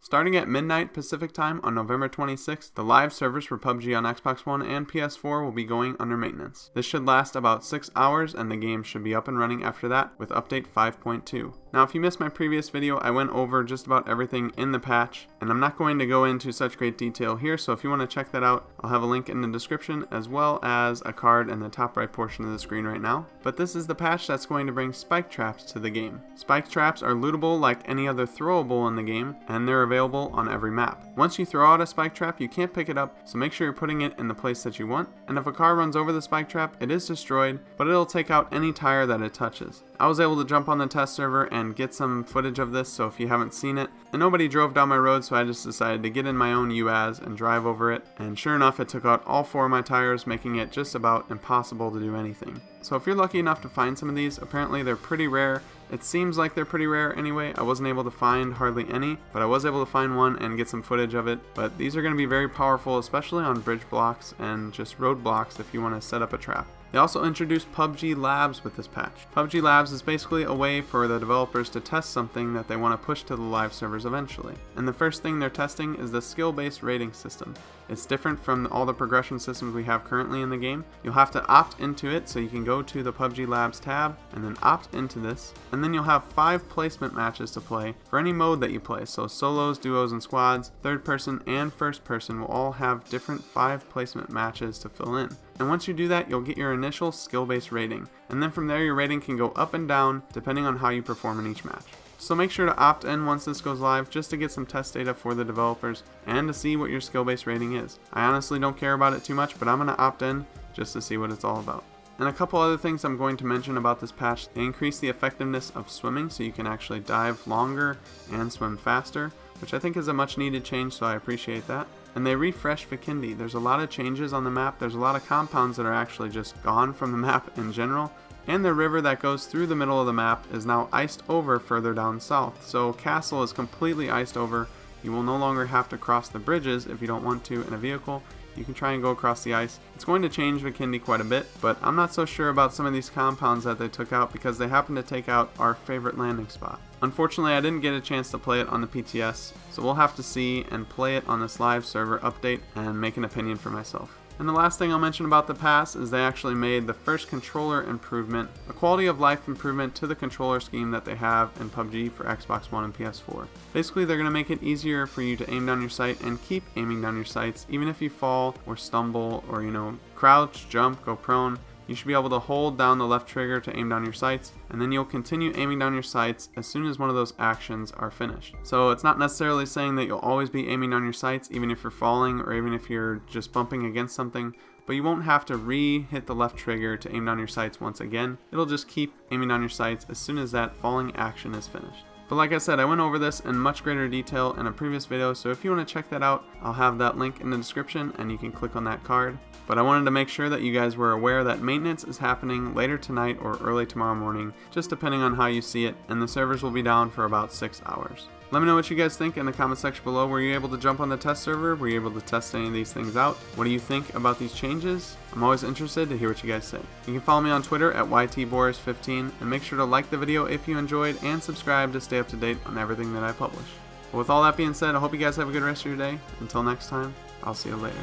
Starting at midnight Pacific time on November 26th, the live servers for PUBG on Xbox One and PS4 will be going under maintenance. This should last about 6 hours and the game should be up and running after that with update 5.2. Now if you missed my previous video, I went over just about everything in the patch, and I'm not going to go into such great detail here, so if you want to check that out, I'll have a link in the description as well as a card in the top right portion of the screen right now. But this is the patch that's going to bring spike traps to the game. Spike traps are lootable like any other throwable in the game, and they're available on every map. Once you throw out a spike trap, you can't pick it up, so make sure you're putting it in the place that you want, and if a car runs over the spike trap, it is destroyed, but it'll take out any tire that it touches. I was able to jump on the test server and get some footage of this, so if you haven't seen it, and nobody drove down my road, so I just decided to get in my own UAZ and drive over it, and sure enough it took out all 4 of my tires, making it just about impossible to do anything. So if you're lucky enough to find some of these, apparently they're pretty rare. It seems like they're pretty rare anyway. I wasn't able to find hardly any, but I was able to find one and get some footage of it. But these are going to be very powerful, especially on bridge blocks and just road blocks if you want to set up a trap. They also introduced PUBG Labs with this patch. PUBG Labs is basically a way for the developers to test something that they want to push to the live servers eventually. And the first thing they're testing is the skill-based rating system. It's different from all the progression systems we have currently in the game. You'll have to opt into it, so you can go to the PUBG Labs tab and then opt into this. And then you'll have 5 placement matches to play for any mode that you play. So solos, duos, and squads, third person, and first person will all have different 5 placement matches to fill in. And once you do that, you'll get your initial skill-based rating. And then from there, your rating can go up and down depending on how you perform in each match. So make sure to opt in once this goes live just to get some test data for the developers and to see what your skill-based rating is. I honestly don't care about it too much, but I'm going to opt in just to see what it's all about. And a couple other things I'm going to mention about this patch. They increase the effectiveness of swimming, so you can actually dive longer and swim faster, which I think is a much needed change, so I appreciate that. And they refresh Vikendi. There's a lot of changes on the map. There's a lot of compounds that are actually just gone from the map in general. And the river that goes through the middle of the map is now iced over further down south. So Castle is completely iced over. You will no longer have to cross the bridges if you don't want to in a vehicle. You can try and go across the ice. It's going to change Vikendi quite a bit, but I'm not so sure about some of these compounds that they took out because they happen to take out our favorite landing spot. Unfortunately, I didn't get a chance to play it on the PTS, so we'll have to see and play it on this live server update and make an opinion for myself. And the last thing I'll mention about the pass is they actually made the first controller improvement, a quality of life improvement to the controller scheme that they have in PUBG for Xbox One and PS4. Basically, they're going to make it easier for you to aim down your sight and keep aiming down your sights, even if you fall or stumble or, crouch, jump, go prone. You should be able to hold down the left trigger to aim down your sights, and then you'll continue aiming down your sights as soon as one of those actions are finished. So it's not necessarily saying that you'll always be aiming down your sights even if you're falling or even if you're just bumping against something, but you won't have to re-hit the left trigger to aim down your sights once again. It'll just keep aiming down your sights as soon as that falling action is finished. But like I said, I went over this in much greater detail in a previous video, so if you want to check that out, I'll have that link in the description and you can click on that card. But I wanted to make sure that you guys were aware that maintenance is happening later tonight or early tomorrow morning, just depending on how you see it, and the servers will be down for about 6 hours. Let me know what you guys think in the comment section below. Were you able to jump on the test server? Were you able to test any of these things out? What do you think about these changes? I'm always interested to hear what you guys say. You can follow me on Twitter at YTBoris15 and make sure to like the video if you enjoyed and subscribe to stay up to date on everything that I publish. But with all that being said, I hope you guys have a good rest of your day. Until next time, I'll see you later.